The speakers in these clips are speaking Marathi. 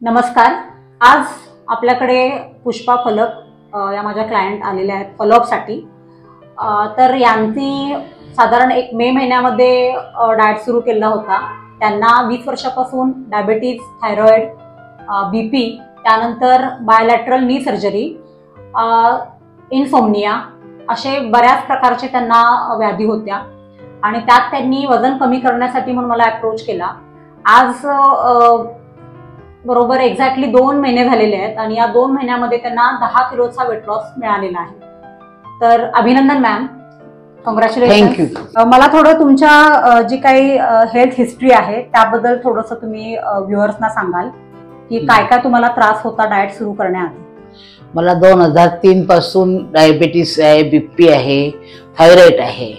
नमस्कार. आज आपल्याकडे पुष्पा फलक या माझ्या क्लायंट आलेल्या आहेत फॉलोअपसाठी. तर यांनी साधारण एक मे महिन्यामध्ये डाएट सुरू केला होता. त्यांना 20 वर्षापासून डायबिटीज, थायरॉइड, BP, त्यानंतर बायोलॅटरल नी सर्जरी, इन्सोमनिया असे बऱ्याच प्रकारचे त्यांना व्याधी होत्या आणि त्यात त्यांनी वजन कमी करण्यासाठी म्हणून मला अप्रोच केला. आज बरोबर एक्झॅक्टली 2 महिने झालेले आहेत आणि या 2 महिन्यामध्ये त्यांना 10 किलोचा वेट लॉस मिळालेला आहे. तर अभिनंदन मॅम, कॉंग्रॅच्युलेशन. थँक्यू. मला थोडं तुमच्या जी काही हेल्थ हिस्ट्री आहे त्याबद्दल थोडंसं तुम्ही व्ह्युअर्सना सांगाल की काय काय तुम्हाला त्रास होता डाएट सुरू करण्याआधी? मला 2003 पासून डायबिटीस आहे, BP आहे, थायरॉइड आहे.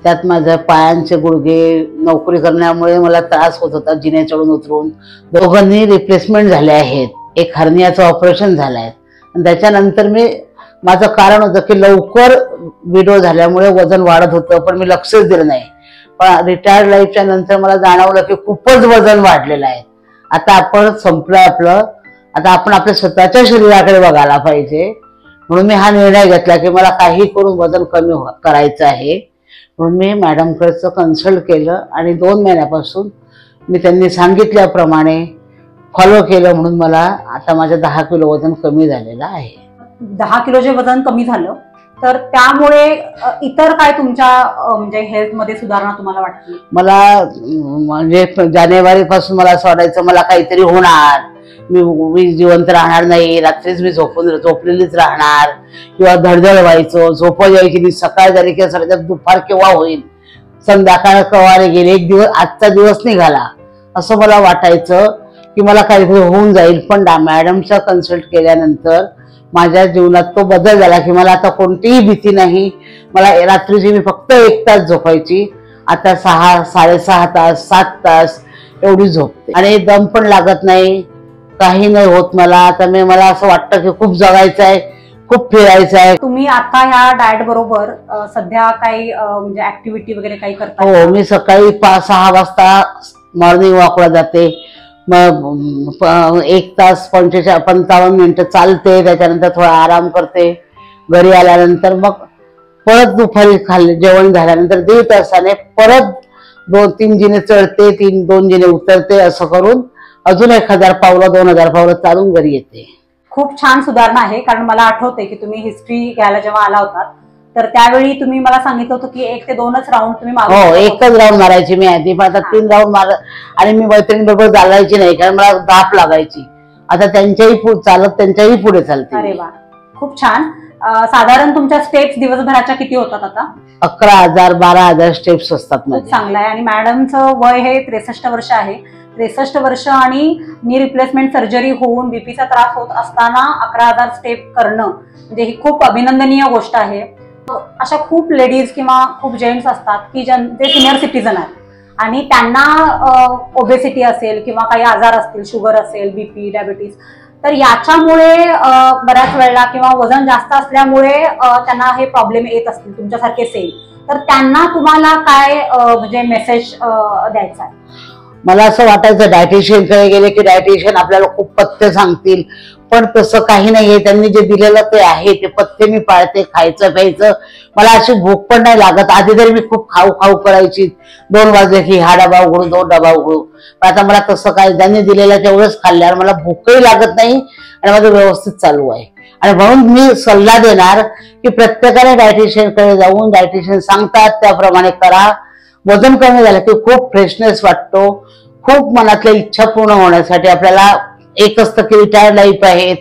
त्यात माझ्या पायांचे गुडघे नोकरी करण्यामुळे मला त्रास होत होता, जिने चढून उतरून. दोघांनी रिप्लेसमेंट झाले आहेत. एक हर्नियाचं ऑपरेशन झालं आहे आणि त्याच्यानंतर माझं कारण होतं की लवकर विडो झाल्यामुळे वजन वाढत होतं, पण मी लक्षच दिलं नाही. पण रिटायर्ड लाईफच्या नंतर मला जाणवलं की खूपच वजन वाढलेलं आहे. आता आपण संपलं आपलं, आता आपण आपल्या स्वतःच्या शरीराकडे बघायला पाहिजे. म्हणून मी हा निर्णय घेतला की मला काही करून वजन कमी करायचं आहे. म्हणून मी मॅडमकडचं कन्सल्ट केलं आणि 2 महिन्यापासून मी त्यांनी सांगितल्याप्रमाणे फॉलो केलं. म्हणून मला आता माझं 10 किलो वजन कमी झालेलं आहे. 10 किलो जे वजन कमी झालं, तर त्यामुळे इतर काय तुमच्या म्हणजे हेल्थमध्ये सुधारणा तुम्हाला वाटली? मला म्हणजे जानेवारीपासून मला असं वाटायचं मला काहीतरी होणार, मी जिवंत राहणार नाही, रात्रीच मी झोपलेलीच राहणार किंवा धडधड व्हायचं, झोप यायची नाही. सकाळ झाली की असं दुपार केव्हा होईल, संध्याकाळ कवारे गेले, एक दिवस आजचा दिवस निघाला असं मला वाटायचं की मला काहीतरी होऊन जाईल. पण मॅडमचा कन्सल्ट केल्यानंतर माझ्या जीवनात तो बदल झाला की मला आता कोणतीही भीती नाही. मला रात्रीची मी फक्त 1 तास झोपायची, आता 6, 6.5 तास, 7 तास एवढी झोपते आणि दम पण लागत नाही, काही नाही होत मला. आता मला असं वाटतं की खूप जगायचं आहे, खूप फिरायचं आहे. तुम्ही आता ह्या डाएट बरोबर सध्या काही म्हणजे ऍक्टिव्हिटी वगैरे काही करता? हो, मी सकाळी 5-6 वाजता मॉर्निंग वॉकला जाते. मग 1 तास 55 मिनिटं चालते, त्याच्यानंतर थोडा आराम करते. घरी आल्यानंतर मग परत दुपारी जेवण झाल्यानंतर 1.5 तासाने परत 2-3 जिने चढते, 2 जिने उतरते. असं करून अजून 1000 पावलं 2000 पावलं चालून घरी येते. खूप छान सुधारणा आहे. कारण मला आठवते की तुम्ही हिस्ट्री घ्यायला जेव्हा आला होता तर त्यावेळी तुम्ही मला सांगितलं होतं की 1 ते 2च राऊंड तुम्ही मारू. हो, 1च राऊंड मारायची मी आधी, पण आता 3 राऊंड मार. आणि मी मैत्रिणीबरोबर चालायची नाही कारण मला धाप लागायची. आता त्यांच्याही चालत त्यांच्याही पुढे चालते. अरे वा, खूप छान. साधारण तुमच्या स्टेप्स दिवसभराच्या किती होतात आता? 11,000 12,000 स्टेप्स असतात. खूप चांगलं आहे. आणि मॅडमचं वय हे 63 वर्ष आहे. 63 वर्ष आणि नी रिप्लेसमेंट सर्जरी होऊन बीपीचा त्रास होत असताना 11,000 स्टेप करणं म्हणजे ही खूप अभिनंदनीय गोष्ट आहे. अशा खूप लेडीज किंवा खूप जेंट्स असतात की जे सिनियर सिटीजन आहेत आणि त्यांना ओबेसिटी असेल किंवा काही आजार असतील, शुगर असेल, BP, डायबिटीज, तर याच्यामुळे बऱ्याच वेळेला किंवा वजन जास्त असल्यामुळे त्यांना हे प्रॉब्लेम येत असतील तुमच्यासारखे सेम, तर त्यांना तुम्हाला काय म्हणजे मेसेज द्यायचा आहे? मला असं वाटायचं डायटिशियन कडे गेले की डायटिशियन आपल्याला खूप पथ्य सांगतील, पण तसं काही नाहीये. त्यांनी जे दिलेलं ते आहे, ते पथ्य मी पाळते. खायचं प्यायचं, मला अशी भूक पण नाही लागत. आधी तरी मी खूप खाऊ खाऊ करायची, 2 वाजले की हा डबा उघडू, 2 डबा उघडू. पण आता मला तसं काय, त्यांनी दिलेलं तेवढंच खाल्ल्यावर मला भूकही लागत नाही आणि माझं व्यवस्थित चालू आहे. आणि म्हणून मी सल्ला देणार की प्रत्येकाने डायटिशियन कडे जाऊन, डायटिशियन सांगतात त्याप्रमाणे करा. वजन कमी झालं की खूप फ्रेशनेस वाटतो. खूप मनातल्या इच्छा पूर्ण होण्यासाठी आपल्याला एक असतं की रिटायर्ड लाईफ आहे,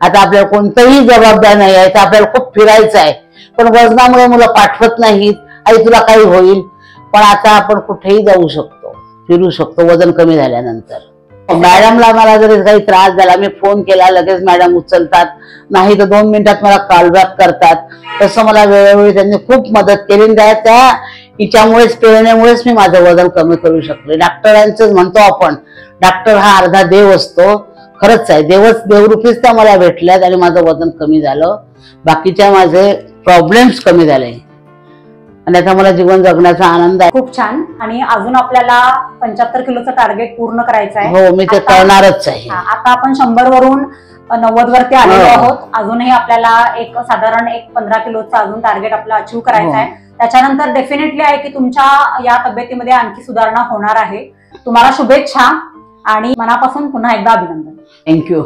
आता आपल्याला कोणतंही जबाबदार नाही आहे, तर आपल्याला खूप फिरायचं आहे. पण वजनामुळे मुलं पाठवत नाहीत, आई तुला काही होईल. पण आता आपण कुठेही जाऊ शकतो, फिरू शकतो वजन कमी झाल्यानंतर. मॅडमला मला जर काही त्रास झाला, मी फोन केला लगेच मॅडम उचलतात, नाही तर 2 मिनिटात मला कॉल बॅक करतात. तसं मला वेळोवेळी त्यांनी खूप मदत केली. त्या हिच्यामुळेच, प्रेरणेमुळेच मी माझं वजन कमी करू शकले. डॉक्टरांचंच म्हणतो आपण, डॉक्टर हा अर्धा देव असतो. खरंच आहे, देवरूपीच त्या मला भेटल्यात आणि माझं वजन कमी झालं. बाकीच्या माझे प्रॉब्लेम्स कमी झाले. आणि आता मला जीवन जगण्याचा आनंद आहे. खूप छान. आणि अजून आपल्याला 75 किलोचं टार्गेट पूर्ण करायचं आहे. हो, मी ते करणारच आहे. आता आपण 100 वरून 90 वरती आलेलो आहोत. अजूनही आपल्याला एक साधारण 15 किलोचं अजून टार्गेट आपलं अचीव्ह करायचं आहे. त्याच्यानंतर डेफिनेटली आहे की तुमच्या या तब्येतीमध्ये आणखी सुधारणा होणार आहे. तुम्हाला शुभेच्छा आणि मनापासून पुन्हा एकदा अभिनंदन. थँक्यू.